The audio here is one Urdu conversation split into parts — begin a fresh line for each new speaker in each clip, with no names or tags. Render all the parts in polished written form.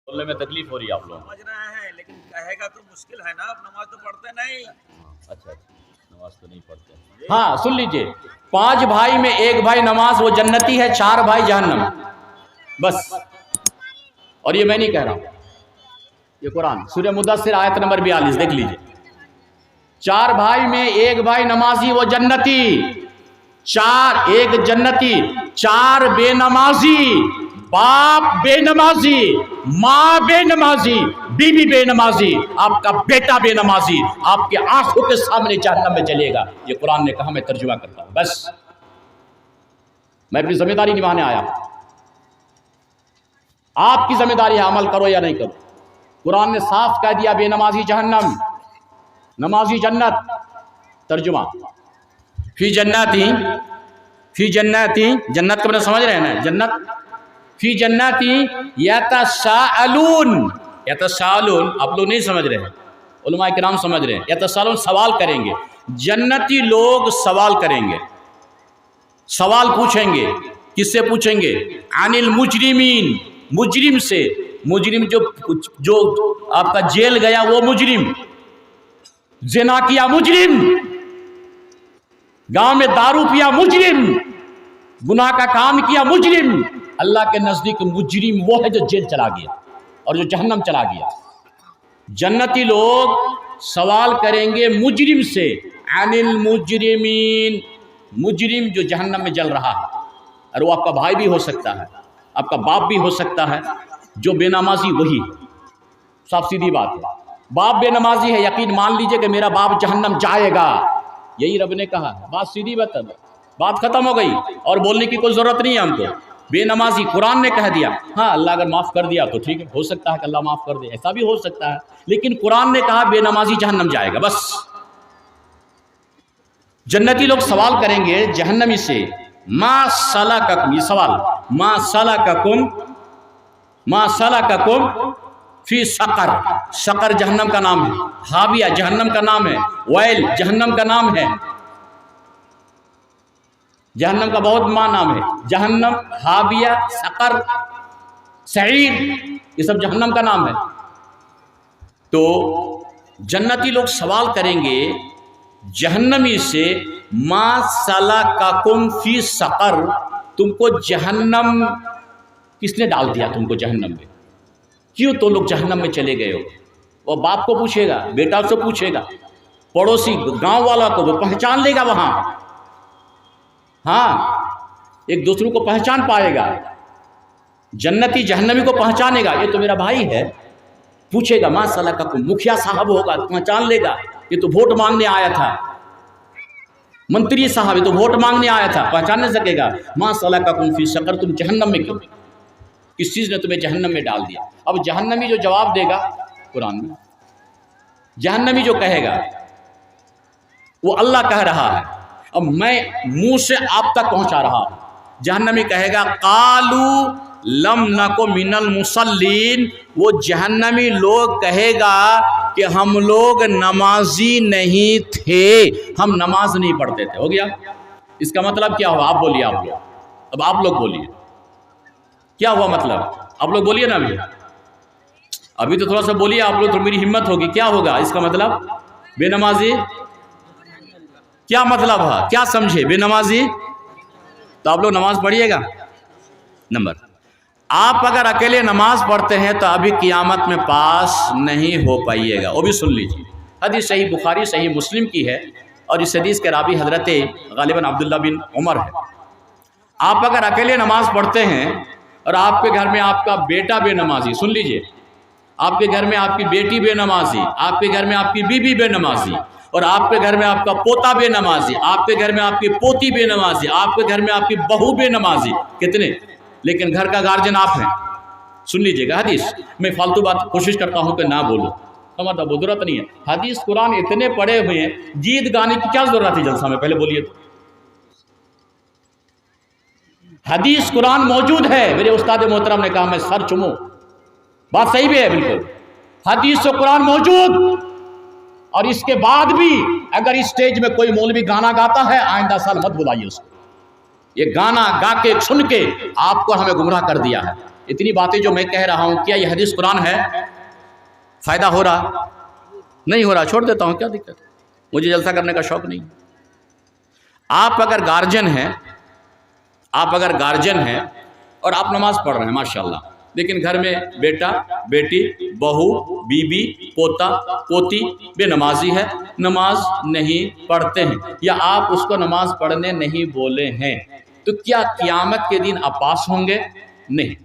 بولنے میں تکلیف ہو رہی ہے آپ لوگوں کو.
سمجھ رہے ہیں لیکن کہے گا تو مشکل ہے نا، اب نماز تو پڑھتے نہیں.
اچھا نماز تو نہیں پڑھتے.
ہاں سن لیجئے، 5 بھائی میں 1 بھائی نماز وہ جنتی ہے، 4 بھائی جہنم. بس. اور یہ میں نہیں کہہ رہا ہوں، یہ قرآن سورہ مدثر آیت نمبر 42 دیکھ لیجئے. 4 بھائی میں 1 بھائی نمازی وہ جنتی. 1 جنتی، 4 بے نمازی. باپ بے نمازی، ماں بے نمازی، بیوی بے نمازی، آپ کا بیٹا بے نمازی، آپ کے آنکھوں کے سامنے جہنم میں جلے گا. یہ قرآن نے کہا، میں ترجمہ کرتا ہوں. بس میں اپنی ذمہ داری نبھانے آیا. آپ کی ذمہ داری ہے عمل کرو یا نہیں کرو. قرآن نے صاف کہہ دیا بے نمازی جہنم، نمازی جنت. ترجمہ فی جنتی، فی جنتی، جنت کا مطلب سمجھ رہے ہیں نا؟ جنت فی جنتی یتساءلون. یتساءلون آپ لوگ نہیں سمجھ رہے ہیں، علماء کرام سمجھ رہے ہیں. یتساءلون سوال کریں گے، جنتی لوگ سوال کریں گے. سوال پوچھیں گے، کس سے پوچھیں گے؟ عن المجرمین، مجرم سے. مجرم جو آپ کا جیل گیا وہ مجرم، زنا کیا مجرم، گاؤں میں دارو پیا مجرم، گناہ کا کام کیا مجرم. اللہ کے نزدیک مجرم وہ ہے جو جیل چلا گیا اور جو جہنم چلا گیا. جنتی لوگ سوال کریں گے مجرم سے، عن المجرمین، مجرم جو جہنم میں جل رہا ہے. اور وہ آپ کا بھائی بھی ہو سکتا ہے، آپ کا باپ بھی ہو سکتا ہے. جو بے نمازی وہی، صاف سیدھی بات ہے. باپ بے نمازی ہے، یقین مان لیجئے کہ میرا باپ جہنم جائے گا. یہی رب نے کہا ہے. بات سیدھی بات ختم ہو گئی اور بولنے کی کوئی ضرورت نہیں ہے ہم کو. بے نمازی قرآن نے کہہ دیا. ہاں اللہ اگر معاف کر دیا تو ٹھیک ہے، ہو سکتا ہے کہ اللہ معاف کر دے، ایسا بھی ہو سکتا ہے. لیکن قرآن نے کہا بے نمازی جہنم جائے گا. بس. جنتی لوگ سوال کریں گے جہنمی سے، ما سلککم، یہ سوال، ما سلککم، ما سلککم فی سقر. سقر جہنم کا نام ہے، حاویہ جہنم کا نام ہے، ویل جہنم کا نام ہے. جہنم کا بہت ماں نام ہے. جہنم، حاویہ، سقر، سعیر، یہ سب جہنم کا نام ہے. تو جنتی لوگ سوال کریں گے جہنمی سے، ما سلککم فی سقر، تم کو جہنم کس نے ڈال دیا؟ تم کو جہنم میں کیوں تو لوگ جہنم میں چلے گئے ہو؟ وہ باپ کو پوچھے گا، بیٹا سے پوچھے گا، پڑوسی گاؤں والا کو وہ پہچان لے گا وہاں. ہاں ایک دوسرے کو پہچان پائے گا. جنتی جہنمی کو پہچانے گا، یہ تو میرا بھائی ہے. پوچھے گا ما سلککم، مکھیا صاحب ہوگا پہچان لے گا، یہ تو ووٹ مانگنے آیا تھا. منتری صاحب یہ تو ووٹ مانگنے آیا تھا، پہچان نہیں سکے گا. ما سلککم فی سقر، تم جہنم میں کیوں؟ کس چیز نے تمہیں جہنم میں ڈال دیا؟ اب جہنمی جو جواب دے گا قرآن میں، جہنمی جو کہے گا وہ اللہ کہہ رہا ہے، اب میں منہ سے آپ تک پہنچا رہا ہوں. جہنمی کہے گا قالو لم نکو من المصلین. وہ جہنمی لوگ کہے گا کہ ہم لوگ نمازی نہیں تھے، ہم نماز نہیں پڑھتے تھے. ہو گیا؟ اس کا مطلب کیا ہوا؟ آپ بولیے. آپ لوگ اب آپ لوگ بولیے کیا ہوا مطلب؟ آپ لوگ بولیے نا. ابھی تو تھوڑا سا بولیے آپ لوگ، تو میری ہمت ہوگی. کیا ہوگا اس کا مطلب؟ بے نمازی کیا مطلب ہے؟ کیا سمجھے بے نمازی؟ تو آپ لوگ نماز پڑھیے گا. نمبر، آپ اگر اکیلے نماز پڑھتے ہیں تو ابھی قیامت میں پاس نہیں ہو پائیے گا. وہ بھی سن لیجیے، حدیث صحیح بخاری صحیح مسلم کی ہے، اور اس حدیث کے راوی حضرت غالباً عبداللہ بن عمر ہے. آپ اگر اکیلے نماز پڑھتے ہیں اور آپ کے گھر میں آپ کا بیٹا بے نمازی، سن لیجئے، آپ کے گھر میں آپ کی بیٹی بے نمازی، آپ کے گھر میں آپ کی بیوی بے نمازی، اور آپ کے گھر میں آپ کا پوتا بے نمازی، آپ کے گھر میں آپ کی پوتی بے نمازی، آپ کے گھر میں آپ کی بہو بے نمازی، کتنے؟ لیکن گھر کا گارجن آپ ہیں. سن لیجئے گا حدیث، میں فالتو بات کوشش کرتا ہوں کہ نہ بولوں، سمجھتا ضرورت نہیں ہے. حدیث قرآن اتنے پڑے ہوئے ہیں، گیت گانے کی کیا ضرورت ہے جلسہ میں؟ پہلے بولیے تو. حدیث قرآن موجود ہے. میرے استاد محترم نے کہا میں سر چوموں، بات صحیح بھی ہے بالکل. حدیث و قرآن موجود، اور اس کے بعد بھی اگر اس سٹیج میں کوئی مولوی گانا گاتا ہے، آئندہ سال مت بلائیے اس کو. یہ گانا گا کے سن کے آپ کو ہمیں گمراہ کر دیا ہے. اتنی باتیں جو میں کہہ رہا ہوں کیا یہ حدیث قرآن ہے؟ فائدہ ہو رہا نہیں ہو رہا؟ چھوڑ دیتا ہوں، کیا دقت؟ مجھے جلسہ کرنے کا شوق نہیں۔ آپ اگر گارجن ہیں اور آپ نماز پڑھ رہے ہیں ماشاءاللہ، لیکن گھر میں بیٹا بیٹی بہو بیوی پوتا پوتی بے نمازی ہے، نماز نہیں پڑھتے ہیں، یا آپ اس کو نماز پڑھنے نہیں بولے ہیں، تو کیا قیامت کے دن آپ پاس ہوں گے؟ نہیں۔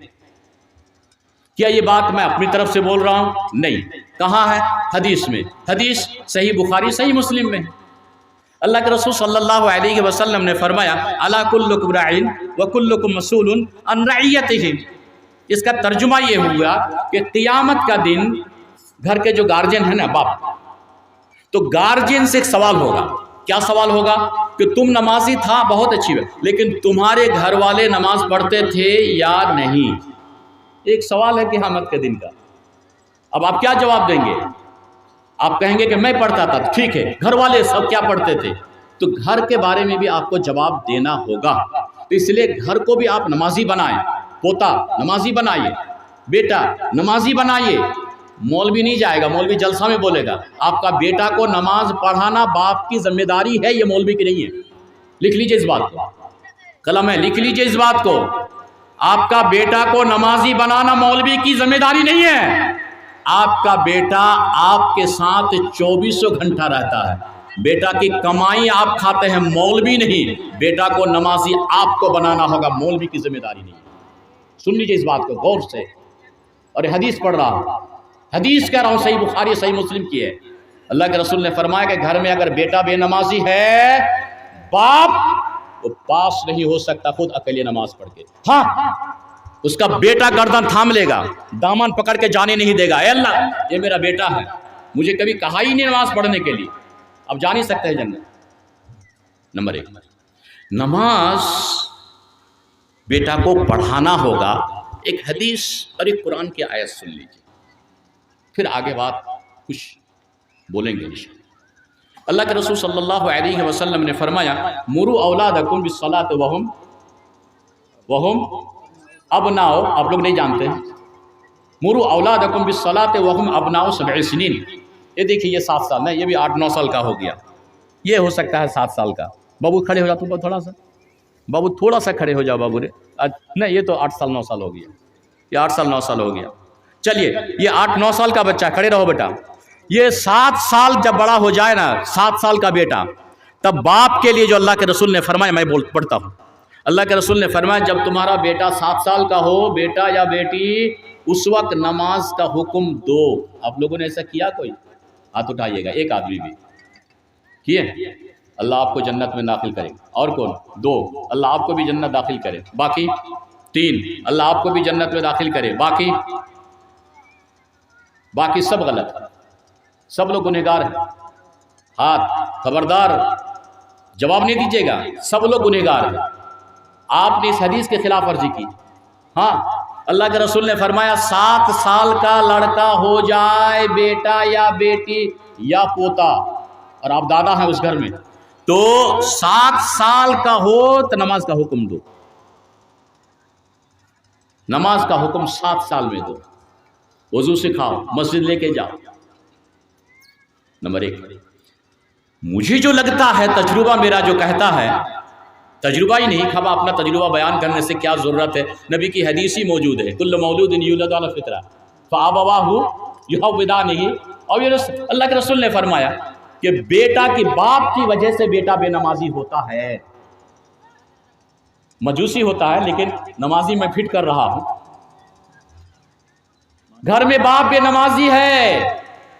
کیا یہ بات میں اپنی طرف سے بول رہا ہوں؟ نہیں۔ کہاں ہے؟ حدیث میں۔ حدیث صحیح بخاری صحیح مسلم میں۔ اللہ کے رسول صلی اللہ علیہ وسلم نے فرمایا الا کلکم راعٍ وکلکم مسئول عن رعیتہ۔ اس کا ترجمہ یہ ہوا کہ قیامت کا دن گھر کے جو گارجن ہیں نا، باپ، تو گارجن سے ایک سوال ہوگا۔ کیا سوال ہوگا؟ کہ تم نمازی تھا، بہت اچھی بات، لیکن تمہارے گھر والے نماز پڑھتے تھے یا نہیں؟ ایک سوال ہے قیامت کے دن کا۔ اب آپ کیا جواب دیں گے؟ آپ کہیں گے کہ میں پڑھتا تھا، ٹھیک ہے، گھر والے سب کیا پڑھتے تھے؟ تو گھر کے بارے میں بھی آپ کو جواب دینا ہوگا۔ تو اس لیے گھر کو بھی آپ نمازی بنائیں، پوتا نمازی بنائیے، بیٹا نمازی بنائیے۔ مولوی نہیں جائے گا، مولوی جلسہ میں بولے گا۔ آپ کا بیٹا کو نماز پڑھانا باپ کی ذمہ داری ہے، یہ مولوی کی نہیں ہے۔ لکھ لیجئے اس بات کو، قلم ہے، لکھ لیجئے اس بات کو۔ آپ کا بیٹا کو نمازی بنانا مولوی کی ذمہ داری نہیں ہے۔ آپ کا بیٹا آپ کے ساتھ 24 گھنٹہ رہتا ہے، بیٹا کی کمائی آپ کھاتے ہیں، مولوی نہیں۔ بیٹا کو نمازی آپ کو بنانا ہوگا، مولوی کی ذمہ داری نہیں ہے۔ سن لیجئے اس بات کو غور سے، اور حدیث پڑھ رہا ہوں، حدیث کہہ رہا ہوں، صحیح بخاری صحیح مسلم کی ہے۔ اللہ کے رسول نے فرمایا کہ گھر میں اگر بیٹا بے نمازی ہے، باپ وہ پاس نہیں ہو سکتا خود اکیلے نماز پڑھ کے۔ ہاں، اس کا بیٹا گردن تھام لے گا، دامن پکڑ کے جانے نہیں دے گا، اے اللہ یہ میرا بیٹا ہے، مجھے کبھی کہا ہی نہیں نماز پڑھنے کے لیے، اب جا نہیں سکتے ہیں جنت۔ نمبر 1، نماز بیٹا کو پڑھانا ہوگا۔ ایک حدیث اور ایک قرآن کی آیت سن لیجیے، پھر آگے بات کچھ بولیں گے انشاءاللہ۔ اللہ کے رسول صلی اللہ علیہ وسلم نے فرمایا مروا اولادکم بالصلاۃ وہم ابناء، آپ لوگ نہیں جانتے، مروا اولادکم بالصلاۃ وہم ابناء 7 سنین۔ یہ دیکھیے، یہ 7 سال نہیں، یہ بھی 8-9 سال کا ہو گیا، یہ ہو سکتا ہے 7 سال کا۔ بابو کھڑے ہو جا، تم تھوڑا سا، بابو تھوڑا سا کھڑے ہو جاؤ بابو رے، نہیں یہ تو 8 سال 9 سال ہو گیا، یہ 8 سال 9 سال ہو گیا۔ چلیے، یہ 8-9 سال کا بچہ، کھڑے رہو بیٹا، یہ 7 سال جب بڑا ہو جائے نا، 7 سال کا بیٹا، تب باپ کے لیے جو اللہ کے رسول نے فرمایا، میں پڑھتا ہوں، اللہ کے رسول نے فرمایا جب تمہارا بیٹا 7 سال کا ہو، بیٹا یا بیٹی، اس وقت نماز کا حکم دو۔ آپ لوگوں نے ایسا کیا؟ کوئی ہاتھ اٹھائیے گا، ایک آدمی بھی کیے؟ اللہ آپ کو جنت میں داخل کرے۔ اور کون؟ 2، اللہ آپ کو بھی جنت داخل کرے۔ باقی 3، اللہ آپ کو بھی جنت میں داخل کرے۔ باقی سب غلط، سب لوگ گنہگار ہیں۔ ہاتھ، خبردار جواب نہیں دیجیے گا، سب لوگ گنہگار ہیں۔ آپ نے اس حدیث کے خلاف ورزی کی۔ ہاں، اللہ کے رسول نے فرمایا 7 سال کا لڑکا ہو جائے، بیٹا یا بیٹی یا پوتا، اور آپ دادا ہیں اس گھر میں، تو 7 سال کا ہو تو نماز کا حکم دو، نماز کا حکم 7 سال میں دو، وضو سکھاؤ، مسجد لے کے جاؤ۔ نمبر 1، مجھے جو لگتا ہے، تجربہ میرا جو کہتا ہے، تجربہ ہی نہیں، خب اپنا تجربہ بیان کرنے سے کیا ضرورت ہے، نبی کی حدیث ہی موجود ہے، کل مولود یولد علی الفطرہ فابواہ یحودانہ، اور یہ اللہ کے رسول نے فرمایا کہ بیٹا کی باپ کی وجہ سے بیٹا بے نمازی ہوتا ہے، مجوسی ہوتا ہے لیکن نمازی میں فٹ کر رہا ہوں۔ گھر میں باپ بے نمازی ہے،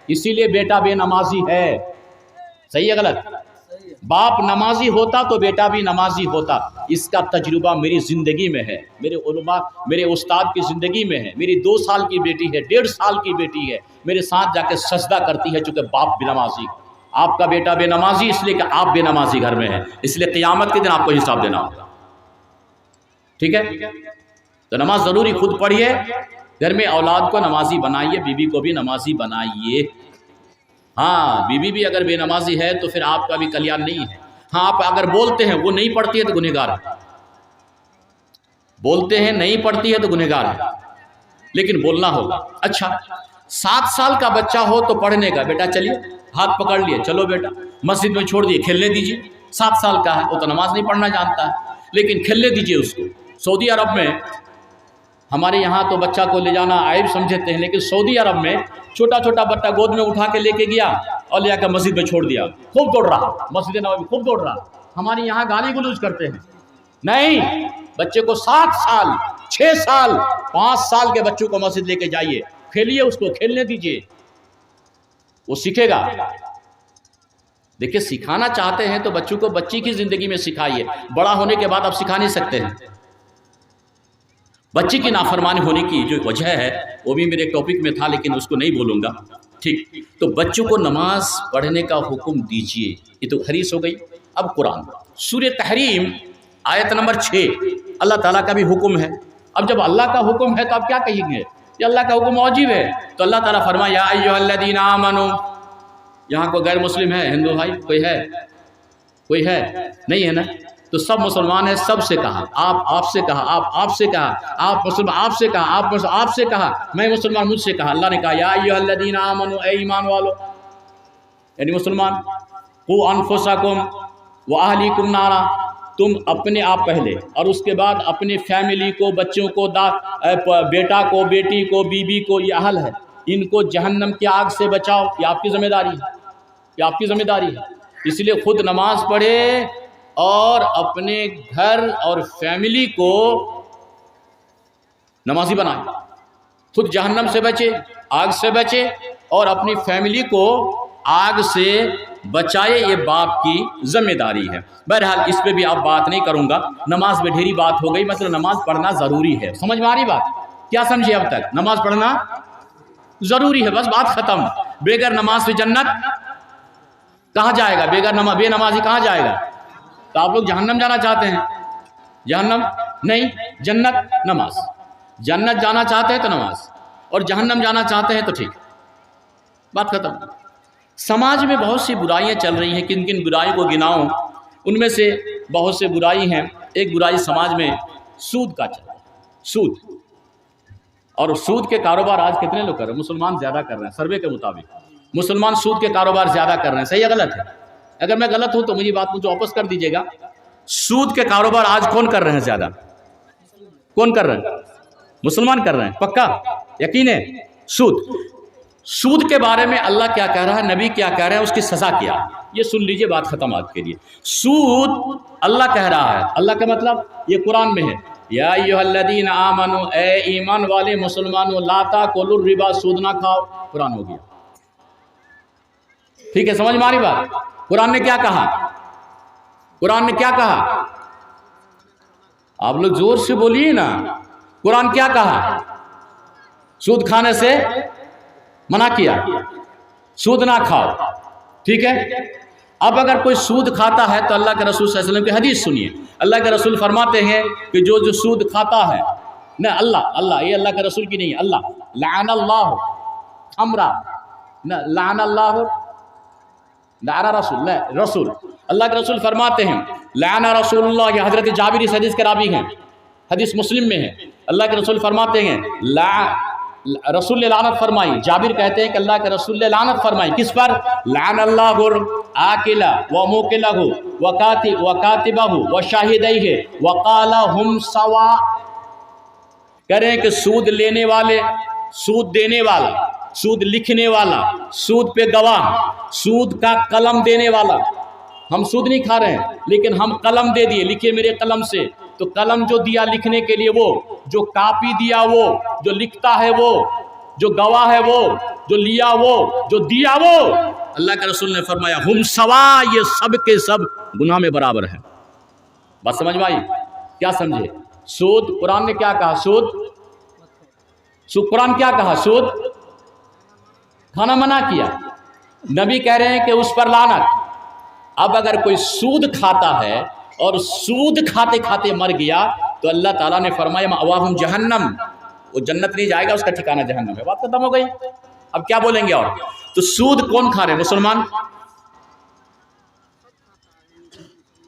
اسی لیے بیٹا بے نمازی ہے۔ صحیح ہے غلط؟ باپ نمازی ہوتا تو بیٹا بھی نمازی ہوتا۔ اس کا تجربہ میری زندگی میں ہے، میرے علماء، میرے استاد کی زندگی میں ہے۔ میری 2 سال کی بیٹی ہے، 1.5 سال کی بیٹی ہے، میرے ساتھ جا کے سجدہ کرتی ہے، چونکہ باپ بے نمازی۔ آپ کا بیٹا بے نمازی اس لیے کہ آپ بے نمازی گھر میں ہیں، اس لیے قیامت کے دن آپ کو حساب دینا ہوگا۔ ٹھیک ہے؟ تو نماز ضروری خود پڑھیے، گھر میں اولاد کو نمازی بنائیے، بیوی کو بھی نمازی بنائیے۔ ہاں، بیوی بھی اگر بے نمازی ہے تو پھر آپ کا بھی کلیان نہیں ہے۔ ہاں، آپ اگر بولتے ہیں وہ نہیں پڑھتی ہے تو گنہگار ہے، بولتے ہیں نہیں پڑھتی ہے تو گنہگار ہے۔ لیکن بولنا ہوگا. اچھا 7 سال کا بچہ ہو تو پڑھنے کا، بیٹا چلیے ہاتھ پکڑ لیے، چلو بیٹا مسجد میں چھوڑ دیے، کھیلنے دیجیے. 7 سال کا ہے، وہ تو نماز نہیں پڑھنا جانتا ہے، لیکن کھیلنے دیجیے اس کو. سعودی عرب میں، ہمارے یہاں تو بچہ کو لے جانا عیب سمجھتے ہیں، لیکن سعودی عرب میں چھوٹا چھوٹا بچہ گود میں اٹھا کے لے کے گیا اور لے جا کر مسجد میں چھوڑ دیا. خوب دوڑ رہا، مسجد نبوی میں خوب دوڑ رہا. ہمارے یہاں گالی گلوچ کرتے ہیں. نہیں، بچے کو 7 سال 6 سال 5 سال کے بچوں کو مسجد لے کے جائیے، کھیلیے، اس کو کھیلنے دیجیے، وہ سیکھے گا. دیکھیے سکھانا چاہتے ہیں تو بچوں کو بچی کی زندگی میں سکھائیے. بڑا ہونے کے بعد آپ سکھا نہیں سکتے ہیں. بچی کی نافرمانی ہونے کی جو وجہ ہے وہ بھی میرے ٹاپک میں تھا، لیکن اس کو نہیں بولوں گا. ٹھیک، تو بچوں کو نماز پڑھنے کا حکم دیجیے. یہ تو حدیث ہو گئی. اب قرآن سورہ تحریم آیت نمبر 6، اللہ تعالیٰ کا بھی حکم ہے. اب جب اللہ کا حکم ہے تو آپ کیا کہیں گے؟ یہ اللہ کا حکم واجب ہے. تو اللہ تعالیٰ فرمایا یا ایھا الذین آمنوا. یہاں کوئی غیر مسلم ہے؟ ہندو بھائی کوئی ہے؟ کوئی ہے؟ نہیں ہے نا؟ تو سب مسلمان ہیں. سب سے کہا، آپ سے کہا، آپ سے کہا، آپ مسلمان آپ سے کہا، آپ سے کہا، میں مسلمان مجھ سے کہا. اللہ نے کہا یا ایھا الذین آمنوا، اے ایمان والو، یعنی مسلمان، قوا انفسکم واہلیکم نارا، تم اپنے آپ پہلے اور اس کے بعد اپنے فیملی کو، بچوں کو، بیٹا کو، بیٹی کو، بیوی کو، یہ اہل ہے، ان کو جہنم کی آگ سے بچاؤ. یہ آپ کی ذمہ داری ہے، یہ آپ کی ذمہ داری ہے. اس لیے خود نماز پڑھے اور اپنے گھر اور فیملی کو نمازی بنائے. خود جہنم سے بچے، آگ سے بچے، اور اپنی فیملی کو آگ سے بچائے. یہ باپ کی ذمہ داری ہے. بہرحال اس پہ بھی آپ بات نہیں کروں گا. نماز میں ڈھیری بات ہو گئی. مطلب نماز پڑھنا ضروری ہے. سمجھ میں آ رہی بات؟ کیا سمجھے اب تک؟ نماز پڑھنا ضروری ہے، بس بات ختم. بغیر نماز سے جنت کہاں جائے گا؟ بے نمازی کہاں جائے گا؟ تو آپ لوگ جہنم جانا چاہتے ہیں؟ جہنم نہیں، جنت نماز. جنت جانا چاہتے ہیں تو نماز، اور جہنم جانا چاہتے ہیں تو ٹھیک، بات ختم. سماج میں بہت سی برائیاں چل رہی ہیں. کن کن برائیوں کو گناؤں؟ ان میں سے بہت سے برائی ہیں. ایک برائی سماج میں سود کا چل رہا ہے. سود، اور سود کے کاروبار آج کتنے لوگ کر رہے ہیں؟ مسلمان زیادہ کر رہے ہیں. سروے کے مطابق مسلمان سود کے کاروبار زیادہ کر رہے ہیں. صحیح یا غلط ہے؟ اگر میں غلط ہوں تو مجھے بات مجھے واپس کر دیجیے گا. سود کے کاروبار آج کون کر رہے ہیں زیادہ؟ کون کر رہے ہیں؟ مسلمان کر رہے ہیں. پکا یقین ہے؟ سود کے بارے میں اللہ کیا کہہ رہا ہے، نبی کیا کہہ رہا ہے، اس کی سزا کیا، یہ سن لیجئے، بات ختم آپ کے لیے. سود اللہ کہہ رہا ہے. اللہ کا مطلب یہ قرآن میں ہے، یا ایھا الذین آمنوا، اے ایمان والے مسلمانوں، لا تاکلوا الربا، سود نہ کھاؤ. قرآن ہو گیا. ٹھیک ہے، سمجھ میں آ رہی بات؟ قرآن نے کیا کہا؟ قرآن نے کیا کہا؟ آپ لوگ زور سے بولیے نا. قرآن کیا کہا؟ سود کھانے سے منع کیا، سود نہ کھاؤ. ٹھیک ہے. اب اگر کوئی سود کھاتا ہے تو اللہ کے رسول صلی اللہ علیہ وسلم کی حدیث سنیے. اللہ کے رسول فرماتے ہیں کہ جو سود کھاتا ہے، نہ اللہ یہ اللہ کے رسول کی نہیں ہے، اللہ لعن اللہ خمرہ، نہ لعن اللہ لعن رسول اللہ کے رسول فرماتے ہیں لعن رسول اللہ. یہ حضرت جابر اس حدیث کے راوی ہیں، حدیث مسلم میں ہے. اللہ کے رسول فرماتے ہیں رسول نے لعنت فرمائی. جابر کہتے ہیں کہ اللہ کے رسول نے لعنت فرمائی. کس پر؟ لعن اللہ آکلہ و موکلہ وکاتبہ وشاہدیہ وقال ہم سواء. کہہ رہے ہیں کہ سود لینے والے، سود دینے والا، سود لکھنے والا، سود پہ گواہ، سود کا قلم دینے والا. ہم سود نہیں کھا رہے ہیں، لیکن ہم قلم دے دیے، لکھے میرے قلم سے. تو قلم جو دیا لکھنے کے لیے، وہ جو کاپی دیا، وہ جو لکھتا ہے، وہ جو گواہ ہے، وہ جو لیا، وہ جو دیا، وہ اللہ کے رسول نے فرمایا ہم سوا، یہ سب کے سب گناہ میں برابر ہیں. بات سمجھ میں آئی؟ کیا سمجھے؟ سود قرآن نے کیا کہا؟ سود قرآن کیا کہا؟ سود کھانا منع کیا. نبی کہہ رہے ہیں کہ اس پر لعنت. اب اگر کوئی سود کھاتا ہے اور سود کھاتے کھاتے مر گیا تو اللہ تعالیٰ نے فرمایا مأواہم جہنم، وہ جنت نہیں جائے گا، اس کا ٹھکانہ جہنم ہے. بات ختم ہو گئی. اب کیا بولیں گے اور؟ تو سود کون کھا رہے ہیں؟ مسلمان.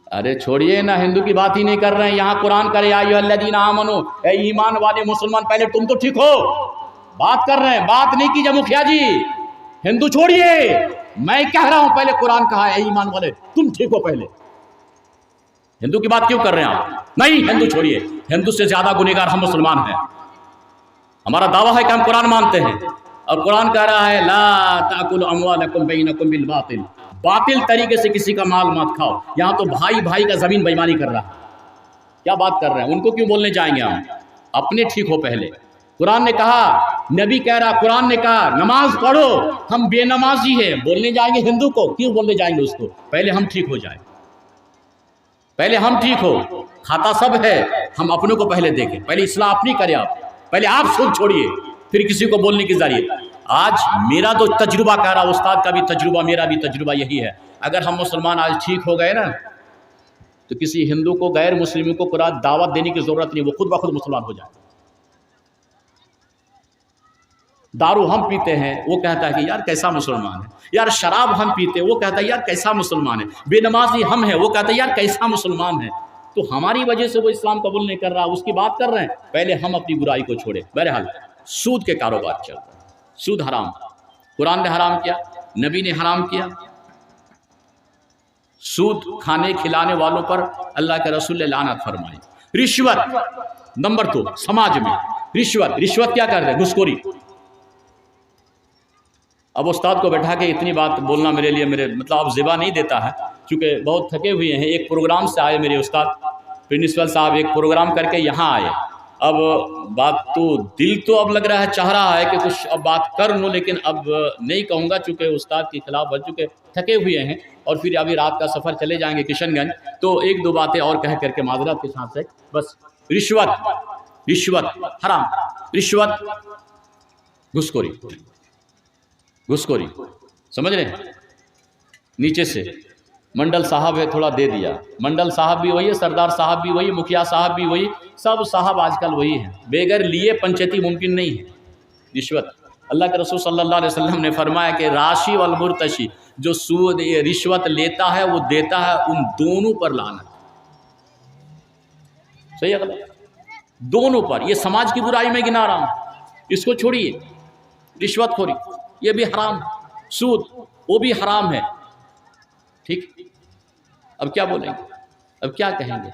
ارے چھوڑیے نا، ہندو کی بات ہی نہیں کر رہے ہیں، یہاں قرآن کرے یا ایھاالذین آمنو، اے ایمان والے مسلمان، پہلے تم تو ٹھیک ہو، بات کر رہے ہیں، بات نہیں کیجیے مکھیا جی، ہندو چھوڑیے، میں کہہ رہا ہوں پہلے قرآن کہا ہے اے ایمان والے تم ٹھیک ہو، پہلے ہندو کی بات کیوں کر رہے ہیں آپ؟ نہیں، ہندو چھوڑیے، ہندو سے زیادہ گنہگار ہم مسلمان ہیں، ہمارا دعویٰ ہے کہ ہم قرآن مانتے ہیں، اور قرآن کہہ رہا ہے لا تأکلوا اموالکم بینکم بالباطل، باطل طریقے سے کسی کا مال مت کھاؤ۔ یہاں تو بھائی بھائی کا زمین بےمانی کر رہا ہے، کیا بات کر رہے ہیں؟ ان کو کیوں بولنے جائیں گے ہم؟ اپنے ٹھیک ہو پہلے۔ قرآن نے کہا، نبی کہہ رہا، قرآن نے کہا نماز پڑھو، ہم بے نمازی ہیں، بولنے جائیں گے ہندو کو؟ کیوں بولنے جائیں گے اس کو؟ پہلے ہم ٹھیک ہو جائیں، پہلے ہم ٹھیک ہو، کھاتا سب ہے، ہم اپنوں کو پہلے دیکھیں، پہلے اصلاح اپنی کریں، آپ پہلے آپ سود چھوڑیے، پھر کسی کو بولنے کی ذریعے۔ آج میرا تو تجربہ کہہ رہا، استاد کا بھی تجربہ، میرا بھی تجربہ یہی ہے، اگر ہم مسلمان آج ٹھیک ہو گئے نا تو کسی ہندو کو، غیر مسلموں کو قرآن دعوت دینے کی ضرورت نہیں، وہ خود بخود مسلمان ہو جائے۔ دارو ہم پیتے ہیں، وہ کہتا ہے کہ یار کیسا مسلمان ہے، یار شراب ہم پیتے ہیں، وہ کہتا ہے یار کیسا مسلمان ہے، بے نمازی ہم ہیں، وہ کہتا ہے یار کیسا مسلمان ہے۔ تو ہماری وجہ سے وہ اسلام قبول نہیں کر رہا، اس کی بات کر رہے ہیں، پہلے ہم اپنی برائی کو چھوڑے۔ بہرحال سود کے کاروبار چل رہا ہے، سود حرام، قرآن نے حرام کیا، نبی نے حرام کیا۔ سود کھانے کھلانے والوں پر اللہ کے رسول نے لعنت فرمائی۔ رشوت نمبر 2 سماج میں، رشوت کیا کر رہے؟ گھسخوری۔ اب استاد کو بیٹھا کے اتنی بات بولنا میرے لیے، مطلب اب زبا نہیں دیتا ہے، چونکہ بہت تھکے ہوئے ہیں۔ ایک پروگرام سے آئے میرے استاد پرنسپل صاحب، ایک پروگرام کر کے یہاں آئے، اب بات تو دل تو اب لگ رہا ہے، چاہ رہا ہے کہ کچھ اب بات کر لوں، لیکن اب نہیں کہوں گا چونکہ استاد کے خلاف بن چکے، تھکے ہوئے ہیں، اور پھر ابھی رات کا سفر چلے جائیں گے کشن گنج، تو ایک دو باتیں اور کہہ کر کے معذرت کے ساتھ سے بس۔ رشوت حرام، رشوت گھسخوری، سمجھ رہے ہیں؟ نیچے سے منڈل صاحب ہے تھوڑا دے دیا، منڈل صاحب بھی وہی ہے، سردار صاحب بھی وہی، مکھیا صاحب بھی وہی، سب صاحب آج کل وہی ہیں، بغیر لیے پنچیتی ممکن نہیں ہے۔ رشوت، اللہ کے رسول صلی اللہ علیہ وسلم نے فرمایا کہ راشی والمرتشی، جو سود رشوت لیتا ہے وہ دیتا ہے، ان دونوں پر لعنت۔ صحیح ہے غلط؟ دونوں پر۔ یہ سماج کی برائی میں گنا رہا ہوں، اس کو چھوڑیے۔ رشوت خوری یہ بھی حرام، سود وہ بھی حرام ہے، ٹھیک؟ اب کیا بولیں گے، اب کیا کہیں گے؟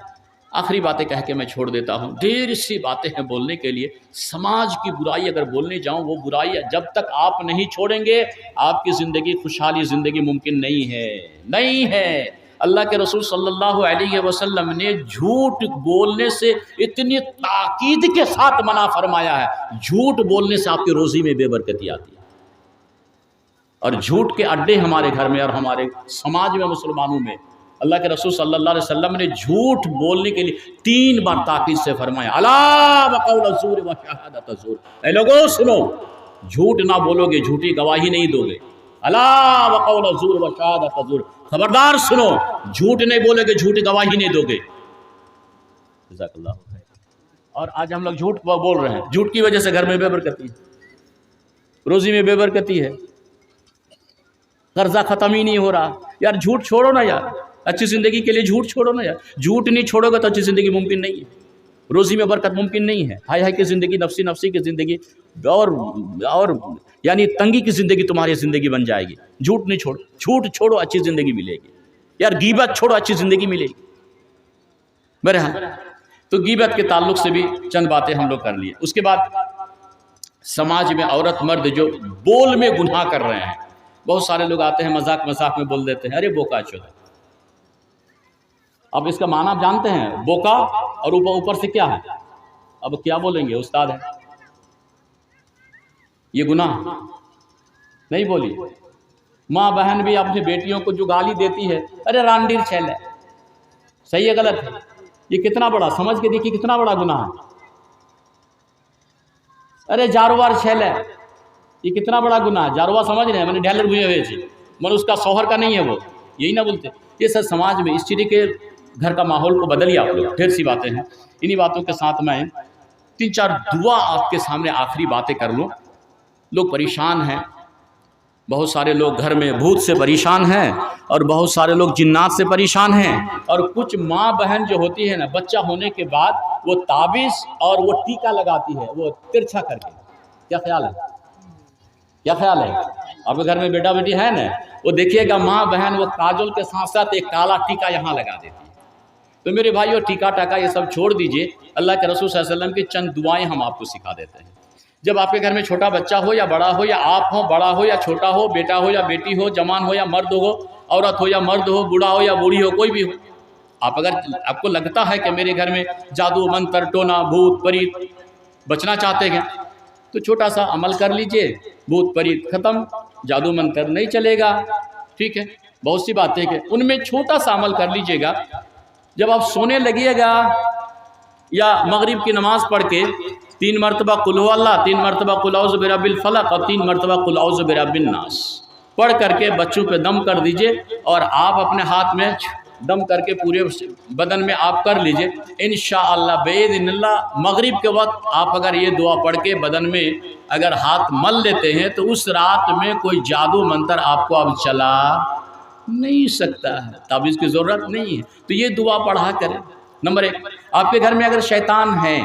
آخری باتیں کہہ کے میں چھوڑ دیتا ہوں، ڈھیر سی باتیں ہیں بولنے کے لیے۔ سماج کی برائی اگر بولنے جاؤں، وہ برائی جب تک آپ نہیں چھوڑیں گے، آپ کی زندگی، خوشحالی زندگی ممکن نہیں ہے۔ اللہ کے رسول صلی اللہ علیہ وسلم نے جھوٹ بولنے سے اتنی تاکید کے ساتھ منع فرمایا ہے، جھوٹ بولنے سے آپ کی روزی میں بے برکتی آتی ہے، اور جھوٹ کے اڈے ہمارے گھر میں اور ہمارے سماج میں، مسلمانوں میں، اللہ کے رسول صلی اللہ علیہ وسلم نے جھوٹ بولنے کے لیے 3 بار تاکید سے فرمایا، الا وقول الزور وشہادۃ الزور، اے لوگوں سنو، جھوٹ نہ بولو گے، جھوٹی گواہی نہیں دو گے، الا وقول الزور وشہادۃ الزور، خبردار سنو، جھوٹ نہیں بولو گے، جھوٹی گواہی نہیں دو گے۔ جزاک اللہ خیر۔ اور آج ہم لوگ جھوٹ بول رہے ہیں، جھوٹ کی وجہ سے گھر میں بے برکتی ہے، روزی میں بے برکتی ہے، قرضہ ختم ہی نہیں ہو رہا۔ یار جھوٹ چھوڑو نا یار، اچھی زندگی کے لیے جھوٹ چھوڑو نا یار، جھوٹ نہیں چھوڑو گے تو اچھی زندگی ممکن نہیں ہے، روزی میں برکت ممکن نہیں ہے، ہائی کی زندگی، نفسی کی زندگی، اور یعنی تنگی کی زندگی تمہاری زندگی بن جائے گی۔ جھوٹ نہیں چھوڑو، جھوٹ چھوڑو، اچھی زندگی ملے گی، یار غیبت چھوڑو، اچھی زندگی ملے گی۔ بہرحال تو غیبت کے تعلق سے بھی چند باتیں ہم لوگ کر لیے۔ اس کے بعد سماج میں عورت مرد جو بول میں گناہ کر رہے ہیں، بہت سارے لوگ آتے ہیں مذاق میں بول دیتے ہیں، ارے بوکا چودا۔ اب اس کا معنی آپ جانتے ہیں، بوکا اور اوپر سے کیا ہے؟ اب کیا بولیں گے استاد ہے، یہ گناہ نہیں بولی۔ ماں بہن بھی اپنی بیٹیوں کو جو گالی دیتی ہے، ارے رانڈیر چھیل ہے، صحیح ہے غلط ہے؟ یہ کتنا بڑا، سمجھ کے دیکھیے کتنا بڑا گناہ ہے۔ ارے جاروار چھیل ہے، یہ کتنا بڑا گناہ ہے۔ جاروا سمجھ رہے ہیں، میں نے ڈھیلر ہوئے ہوئے تھے، من اس کا شوہر کا نہیں ہے، وہ یہی نہ بولتے۔ یہ سب سماج میں اس طرح کے گھر کا ماحول کو بدلیے آپ لوگ، ڈھیر سی باتیں ہیں۔ انہی باتوں کے ساتھ میں 3-4 دعا آپ کے سامنے آخری باتیں کر لوں۔ لوگ پریشان ہیں، بہت سارے لوگ گھر میں بھوت سے پریشان ہیں اور بہت سارے لوگ جنات سے پریشان ہیں، اور کچھ ماں بہن جو ہوتی ہے نا، بچہ ہونے کے بعد وہ تعویذ اور وہ ٹیکا لگاتی ہے، وہ ترچھا کر کے۔ کیا خیال ہے؟ کیا خیال ہے؟ آپ کے گھر میں بیٹا بیٹی ہے نا، وہ دیکھیے گا ماں بہن وہ کاجل کے ساتھ ساتھ ایک کالا ٹیکا یہاں لگا دیتی ہے۔ تو میرے بھائیو، ٹیکا ٹاکا یہ سب چھوڑ دیجئے، اللہ کے رسول صلی اللہ علیہ وسلم کی چند دعائیں ہم آپ کو سکھا دیتے ہیں۔ جب آپ کے گھر میں چھوٹا بچہ ہو یا بڑا ہو، یا آپ ہو، بڑا ہو یا چھوٹا ہو، بیٹا ہو یا بیٹی ہو، جوان ہو یا مرد ہو، عورت ہو یا مرد ہو، بوڑھا ہو یا بوڑھی ہو، کوئی بھی ہو، اگر آپ کو لگتا ہے کہ میرے گھر میں جادو منتر ٹونا بھوت پریت بچنا چاہتے ہیں، تو چھوٹا سا عمل کر لیجئے، بھوت پریت ختم، جادو منتر نہیں چلے گا، ٹھیک ہے؟ بہت سی باتیں کہ ان میں چھوٹا سا عمل کر لیجئے گا۔ جب آپ سونے لگیے گا یا مغرب کی نماز پڑھ کے 3 مرتبہ قل هو اللہ، 3 مرتبہ قل اعوذ برب الفلق اور 3 مرتبہ قل اعوذ برب الناس پڑھ کر کے بچوں پہ دم کر دیجئے، اور آپ اپنے ہاتھ میں دم کر کے پورے بدن میں آپ کر لیجئے۔ انشاءاللہ باذن اللہ مغرب کے وقت آپ اگر یہ دعا پڑھ کے بدن میں اگر ہاتھ مل لیتے ہیں تو اس رات میں کوئی جادو منتر آپ کو اب چلا نہیں سکتا ہے، تعویذ کی ضرورت نہیں ہے۔ تو یہ دعا پڑھا کریں۔ نمبر 1، آپ کے گھر میں اگر شیطان ہے،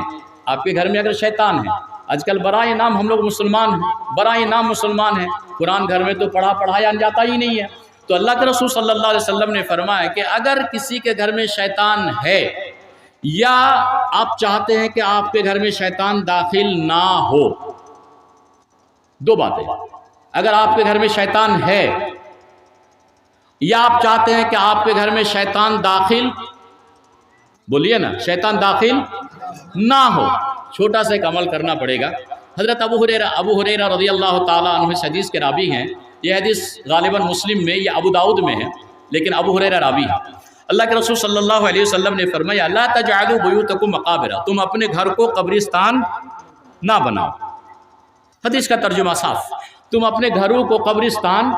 آپ کے گھر میں اگر شیطان ہے، آج کل برائے نام ہم لوگ مسلمان ہیں، برائے نام مسلمان ہیں، قرآن گھر میں تو پڑھایا جاتا ہی نہیں ہے۔ تو اللہ کے رسول صلی اللہ علیہ وسلم نے فرمایا کہ اگر کسی کے گھر میں شیطان ہے، یا آپ چاہتے ہیں کہ آپ کے گھر میں شیطان داخل نہ ہو، 2 باتیں، اگر آپ کے گھر میں شیطان ہے یا آپ چاہتے ہیں کہ آپ کے گھر میں شیطان داخل، بولیے نا، شیطان داخل نہ ہو، چھوٹا سا ایک عمل کرنا پڑے گا۔ حضرت ابو ہریرہ رضی اللہ تعالیٰ عنہ اس حدیث کے راوی ہیں، یہ حدیث غالباً مسلم میں یا ابو داؤد میں ہے، لیکن ابو ہریرہ راوی ہے۔ اللہ کے رسول صلی اللہ علیہ وسلم نے فرمایا لا تجعلوا بیوتکم مقابر، تم اپنے گھر کو قبرستان نہ بناؤ۔ حدیث کا ترجمہ صاف، تم اپنے گھروں کو قبرستان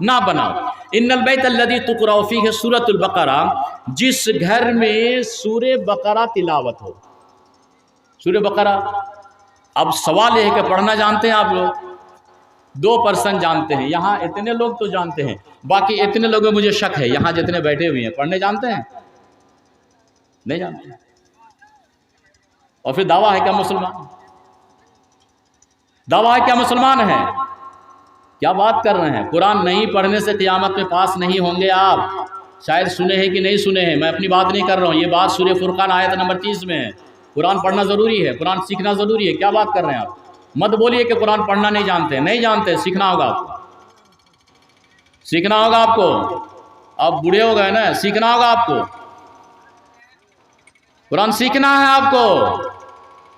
نہ بناؤ۔ ان البیت الذی تقرأ فیہ سورۃ البقرہ، جس گھر میں سورہ بقرہ تلاوت ہو۔ سورہ بقرہ، اب سوال یہ ہے کہ پڑھنا جانتے ہیں آپ لوگ؟ 2% جانتے ہیں، یہاں اتنے لوگ تو جانتے ہیں، باقی اتنے لوگوں میں مجھے شک ہے، یہاں جتنے بیٹھے ہوئے ہیں پڑھنے جانتے ہیں؟ نہیں جانتے، اور پھر دعویٰ ہے کیا مسلمان؟ دعویٰ ہے کیا مسلمان ہیں؟ کیا بات کر رہے ہیں؟ قرآن نہیں پڑھنے سے قیامت میں پاس نہیں ہوں گے آپ۔ شاید سنے ہیں کہ نہیں سنے ہیں، میں اپنی بات نہیں کر رہا ہوں، یہ بات سورہ فرقان آیت نمبر 30 میں ہے۔ قرآن پڑھنا ضروری ہے، قرآن سیکھنا ضروری ہے۔ کیا بات کر رہے ہیں آپ؟ مت بولیے کہ قرآن پڑھنا نہیں جانتے، نہیں جانتے، سیکھنا ہوگا آپ کو، سیکھنا ہوگا آپ کو۔ آپ بوڑھے ہو گئے نا، سیکھنا ہوگا آپ کو، قرآن سیکھنا ہے آپ کو،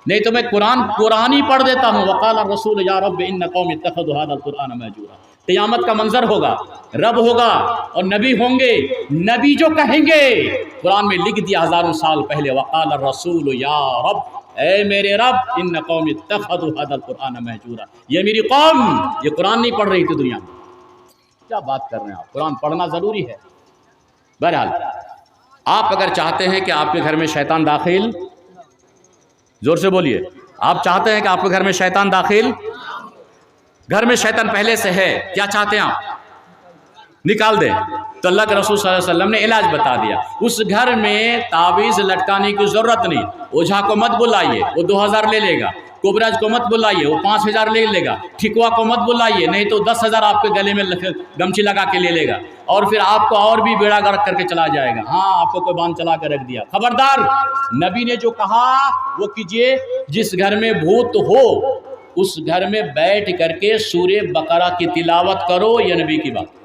نہیں تو میں قرآن ہی پڑھ دیتا ہوں۔ وقال الرسول یا رب ان قوم اتخذوا هذا القرآن مهجورا، قیامت کا منظر ہوگا، رب ہوگا اور نبی ہوں گے، نبی جو کہیں گے قرآن میں لکھ دیا ہزاروں سال پہلے، وقال الرسول یا رب، اے میرے رب ان قوم اتخذوا هذا القرآن مهجورا، یہ میری قوم یہ قرآن نہیں پڑھ رہی تھی دنیا میں۔ کیا بات کر رہے ہیں آپ؟ قرآن پڑھنا ضروری ہے۔ بہرحال آپ اگر چاہتے ہیں کہ آپ کے گھر میں شیطان داخل، زور سے بولیے، آپ چاہتے ہیں کہ آپ کے گھر میں شیطان داخل، گھر میں شیطان پہلے سے ہے، کیا چاہتے ہیں آپ؟ نکال دیں۔ تو اللہ کے رسول صلی اللہ علیہ وسلم نے علاج بتا دیا، اس گھر میں تعویذ لٹکانے کی ضرورت نہیں، اوجھا کو مت بلائیے، وہ 2000 لے لے گا، کوبراج کو مت بلائیے، وہ 5000 لے لے گا، ٹھکوا کو مت بلائیے، نہیں تو 10,000 آپ کے گلے میں گمچھی لگا کے لے لے گا، اور پھر آپ کو اور بھی بیڑا گرک کر کے چلا جائے گا۔ ہاں، آپ کو کوئی باندھ چلا کے رکھ دیا، خبردار، نبی نے جو کہا وہ کیجئے۔ جس گھر میں بھوت ہو اس گھر میں بیٹھ کر کے سورہ بقرہ کی تلاوت کرو، یہ نبی کی بات۔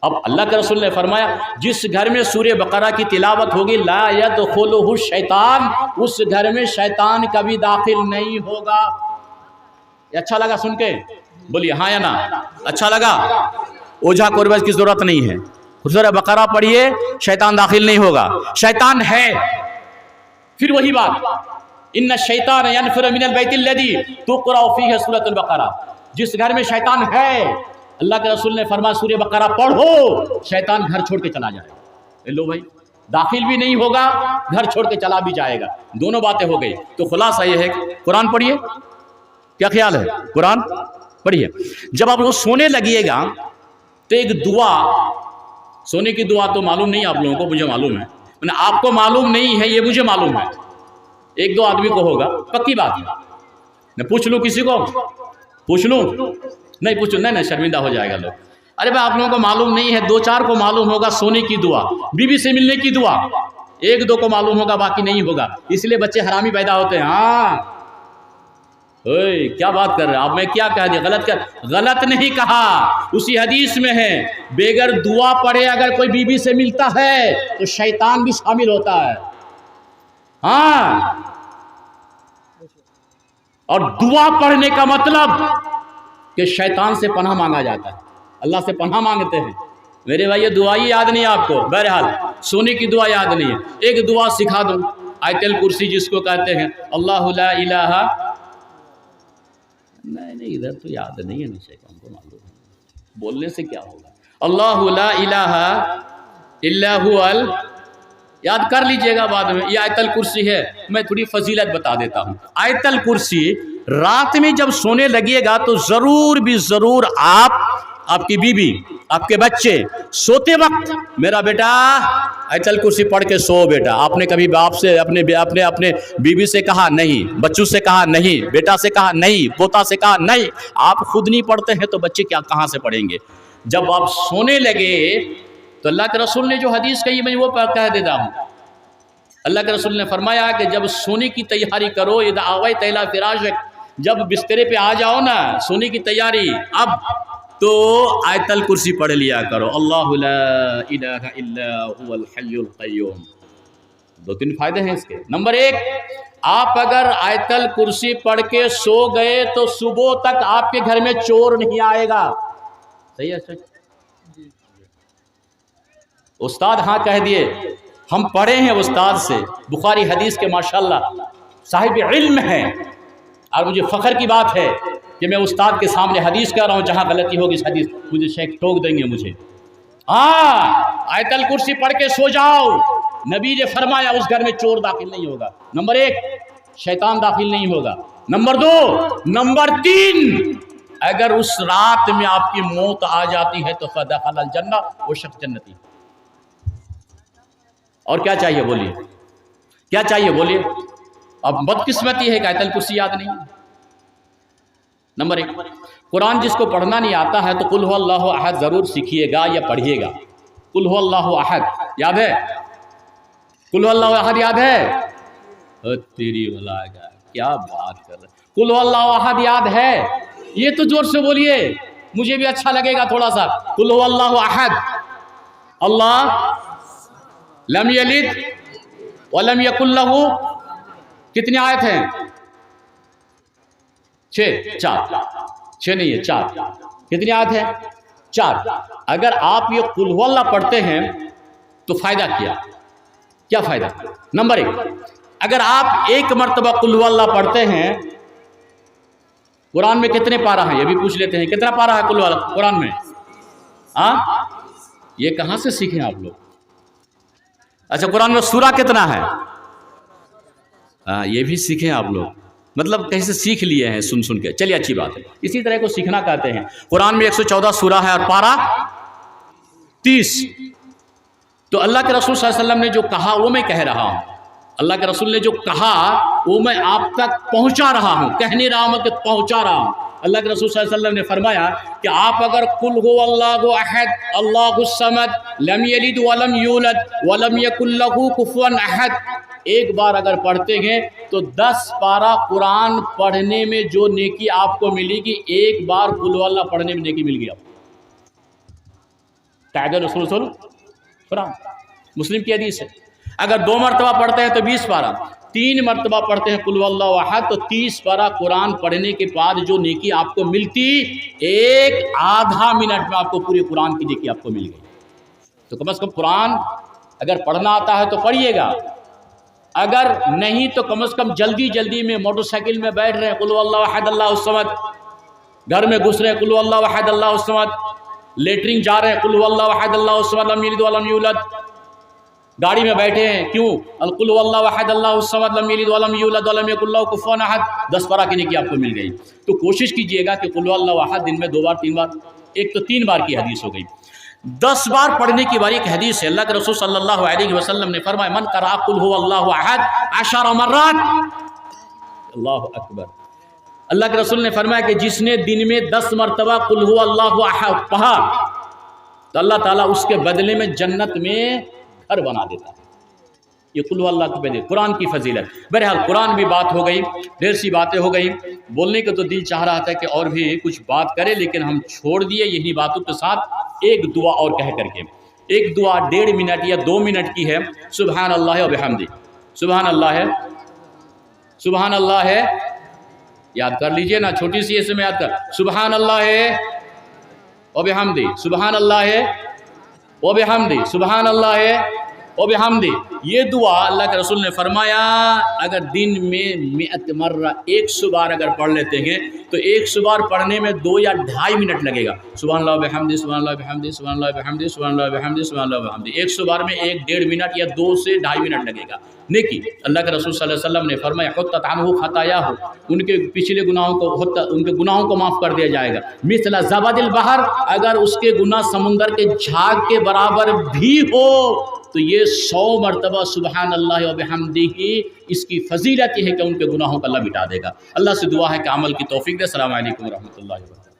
اب اللہ کے رسول نے فرمایا جس گھر میں سورہ بقرہ کی تلاوت ہوگی لا يدخلہ الشیطان، اس گھر میں شیطان کبھی داخل نہیں ہوگا۔ یہ اچھا لگا سن کے؟ بولیے ہاں یا نا؟ اچھا لگا؟ اوجھا قربت کی ضرورت نہیں ہے، سورہ بقرہ پڑھیے، شیطان داخل نہیں ہوگا۔ شیطان ہے، پھر وہی بات، ان الشیطان ینفر من البیت الذی تقرأ فیہ سورۃ البقرہ، جس گھر میں شیطان ہے اللہ کے رسول نے فرمایا سورہ بقرہ پڑھو، شیطان گھر چھوڑ کے چلا جائے گا۔ لو بھائی، داخل بھی نہیں ہوگا، گھر چھوڑ کے چلا بھی جائے گا، دونوں باتیں ہو گئی۔ تو خلاصہ یہ ہے کہ قرآن پڑھیے، کیا خیال ہے؟ قرآن پڑھیے، جب آپ لوگ سونے لگیے گا تو ایک دعا، سونے کی دعا تو معلوم نہیں آپ لوگوں کو، مجھے معلوم ہے، آپ کو معلوم نہیں ہے، یہ مجھے معلوم ہے، ایک دو آدمی کو ہوگا، پکی بات ہے. میں پوچھ لوں کسی کو، پوچھ لوں؟ نہیں پوچھوں، نہیں شرمندہ ہو جائے گا لوگ. ارے بھائی آپ لوگوں کو معلوم نہیں ہے، دو چار کو معلوم ہوگا سونے کی دعا، بیوی سے ملنے کی دعا، ایک دو کو معلوم ہوگا، باقی نہیں ہوگا. اس لیے بچے حرامی پیدا ہوتے ہیں. ہاں کیا بات کر رہے ہیں آپ؟ میں کیا کہہ دیا؟ غلط نہیں کہا. اسی حدیث میں ہے بغیر دعا پڑھے اگر کوئی بیوی سے ملتا ہے تو شیطان بھی شامل ہوتا ہے. ہاں، اور دعا پڑھنے کا مطلب کہ شیطان سے پناہ مانگا جاتا ہے، اللہ سے پناہ مانگتے ہیں. میرے بھائی یہ دعا ہی یاد نہیں آپ کو؟ بہرحال سونے کی دعا یاد نہیں ہے. ایک دعا سکھا دوں، آیت الکرسی جس کو کہتے ہیں، اللہ لا الہ، نہیں ادھر تو یاد نہیں ہے، نشے کا ہم کو معلوم ہے، بولنے سے کیا ہوگا. اللہ لا الہ الا هو، یاد کر لیجئے گا بعد میں. یہ آیت الکرسی ہے. میں تھوڑی فضیلت بتا دیتا ہوں. آیت الکرسی رات میں جب سونے لگیے گا تو ضرور بھی ضرور آپ کی بیوی، آپ کے بچے سوتے وقت، میرا بیٹا آیت الکرسی پڑھ کے سو بیٹا. آپ نے کبھی باپ سے اپنے بیوی سے کہا نہیں، بچوں سے کہا نہیں، بیٹا سے کہا نہیں، پوتا سے کہا نہیں؟ آپ خود نہیں پڑھتے ہیں تو بچے کہاں سے پڑھیں گے؟ جب آپ سونے لگے تو اللہ کے رسول نے جو حدیث کہی میں وہ کہہ دیتا ہوں. اللہ کے رسول نے فرمایا کہ جب سونے کی تیاری کرو، اذا آویت الی فراشک، جب بسترے پہ آ جاؤ نا، سونے کی تیاری اب، تو آیت الکرسی پڑھ لیا کرو، اللہ لا الہ الا هو الحی القیوم. دو تین فائدے ہیں اس کے. نمبر ایک، آپ اگر آیت الکرسی پڑھ کے سو گئے تو صبح تک آپ کے گھر میں چور نہیں آئے گا. صحیح ہے؟ استاد ہاں کہہ دیے، ہم پڑھے ہیں استاد سے، بخاری حدیث کے ماشاءاللہ صاحب علم ہیں، اور مجھے فخر کی بات ہے کہ میں استاد کے سامنے حدیث کہہ رہا ہوں. جہاں غلطی ہوگی اس حدیث مجھے شیخ ٹوک دیں گے مجھے. آیت الکرسی پڑھ کے سو جاؤ، نبی نے فرمایا اس گھر میں چور داخل نہیں ہوگا. نمبر ایک، شیطان داخل نہیں ہوگا. نمبر دو، نمبر تین، اگر اس رات میں آپ کی موت آ جاتی ہے تو فدخل الجنہ، وہ شخص جنتی. اور کیا چاہیے بولیے؟ کیا چاہیے بولیے؟ اب بدقسمتی ہے کہ آیت الکرسی یاد نہیں. نمبر ایک، قرآن جس کو پڑھنا نہیں آتا ہے تو قل هو اللہ احد ضرور سیکھیے گا یا پڑھیے گا. قل هو اللہ احد یاد ہے؟ قل هو اللہ احد یاد ہے؟ تیری بلا گا، کیا بات کر رہے. قل هو اللہ احد یاد ہے؟ یہ تو زور سے بولیے، مجھے بھی اچھا لگے گا تھوڑا سا. قل هو اللہ احد، اللہ لم یلد ولم یکن لہ، کتنی آیت ہیں؟ چھ نہیں ہے، چار. کتنی آیت ہے؟ چار. اگر آپ یہ قل هو اللہ پڑھتے ہیں تو فائدہ کیا فائدہ؟ نمبر ایک، اگر آپ ایک مرتبہ قل هو اللہ پڑھتے ہیں، قرآن میں کتنے پارہ ہیں یہ بھی پوچھ لیتے ہیں، کتنا پارہ ہے قل هو اللہ قرآن میں؟ یہ کہاں سے سیکھیں آپ لوگ؟ اچھا قرآن میں سورہ کتنا ہے؟ یہ بھی سیکھیں آپ لوگ، مطلب کہیں سے سیکھ لیے ہیں سن کے. چلیے اچھی بات ہے، اسی طرح کو سیکھنا کہتے ہیں. قرآن میں 114 سورہ ہے اور پارہ 30. تو اللہ کے رسول صلی اللہ علیہ وسلم نے جو کہا وہ میں کہہ رہا ہوں. اللہ کے رسول نے جو کہا وہ میں آپ تک پہنچا رہا ہوں، کہہ نہیں رہا ہوں کہ پہنچا رہا ہوں. اللہ کے رسول صلی اللہ علیہ وسلم نے فرمایا کہ آپ اگر قل هو اللہ احد اللہ الصمد لم یلد ولم یولد ولم یکن لہ کفوا احد ایک بار اگر پڑھتے ہیں تو 10 پارہ قرآن پڑھنے میں جو نیکی آپ کو ملے گی، ایک بار قل هو اللہ پڑھنے میں نیکی مل گئی آپ کو. قاعدہ رسول قرآن مسلم کی حدیث ہے. اگر 2 مرتبہ پڑھتے ہیں تو 20 پارہ، 3 مرتبہ پڑھتے ہیں قل هو اللہ احد تو 30 پارہ قرآن پڑھنے کے بعد جو نیکی آپ کو ملتی، ایک آدھا منٹ میں آپ کو پورے قرآن کی نیکی آپ کو مل گئی. تو کم از کم قرآن اگر پڑھنا آتا ہے تو پڑھیے گا، اگر نہیں تو کم از کم جلدی میں موٹر سائیکل میں بیٹھ رہے ہیں قل هو اللہ احد اللہ الصمد، گھر میں گھس رہے ہیں قل هو اللہ احد اللہ الصمد، لیٹرنگ جا رہے ہیں قل هو اللہ احد اللہ الصمد لم یلد ولم یولد، گاڑی میں بیٹھے ہیں کیوں القل هو اللہ احد اللہ الصمد لم یلد ولم یولد ولم یکن له کفوا احد 10 پارہ کی نیکی آپ کو مل گئی. تو کوشش کیجئے گا کہ قل هو اللہ احد دن میں 2 بار 3 بار، ایک تو 3 بار کی حدیث ہو گئی، 10 بار پڑھنے کی باری ایک حدیث ہے. اللہ کے رسول صلی اللہ علیہ وسلم نے فرمایا من قرأ قل هو اللہ احد 10 مرات، اللہ اکبر. اللہ کے رسول نے فرمایا کہ جس نے دن میں 10 مرتبہ قل هو اللہ احد پڑھا تو اللہ تعالیٰ اس کے بدلے میں جنت میں گھر بنا دیتا ہے. یہ قل هو اللہ کی بدلے قرآن کی فضیلت. بہرحال قرآن بھی بات ہو گئی، ڈھیر سی باتیں ہو گئی، بولنے کا تو دل چاہ رہا تھا کہ اور بھی کچھ بات کرے لیکن ہم چھوڑ دیے یہی باتوں کے ساتھ ایک دعا اور کہہ کر کے. ایک دعا 1.5 منٹ یا 2 منٹ کی ہے. سبحان اللہ و بحمدہ، سبحان اللہ ہے، سبحان اللہ ہے، یاد کر لیجئے نا، چھوٹی سی اسے میں یاد کر، سبحان اللہ ہے و بحمدہ، سبحان اللہ ہے و بحمدہ، سبحان اللہ ہے و بحمدہ. یہ دعا اللہ کے رسول نے فرمایا اگر دن میں 100 مرہ 100 بار اگر پڑھ لیتے ہیں تو 100 بار پڑھنے میں 2 یا 2.5 منٹ لگے گا. سبحان اللہ و بحمدہ، سبحان اللہ و بحمدہ، سبحان اللہ و بحمدہ، سبحان اللہ و بحمدہ، سبحان اللہ و بحمدہ. 100 بار میں 1.5 منٹ یا 2 سے 2.5 منٹ لگے گا. نیکی اللہ کے رسول صلی اللہ علیہ وسلم نے فرمایا حطت عنہ خطایاہ، ان کے پچھلے گناہوں کو ان کے گناہوں کو معاف کر دیا جائے گا. مثل زبد البحر، اگر اس کے گناہ سمندر کے جھاگ کے برابر بھی ہو تو یہ 100 مرتبہ سبحان اللہ و بحمدہ، اس کی فضیلت یہ ہے کہ ان کے گناہوں کو اللہ مٹا دے گا. اللہ سے دعا ہے کہ عمل کی توفیق دے. السلام علیکم ورحمۃ اللہ وبرکاتہ.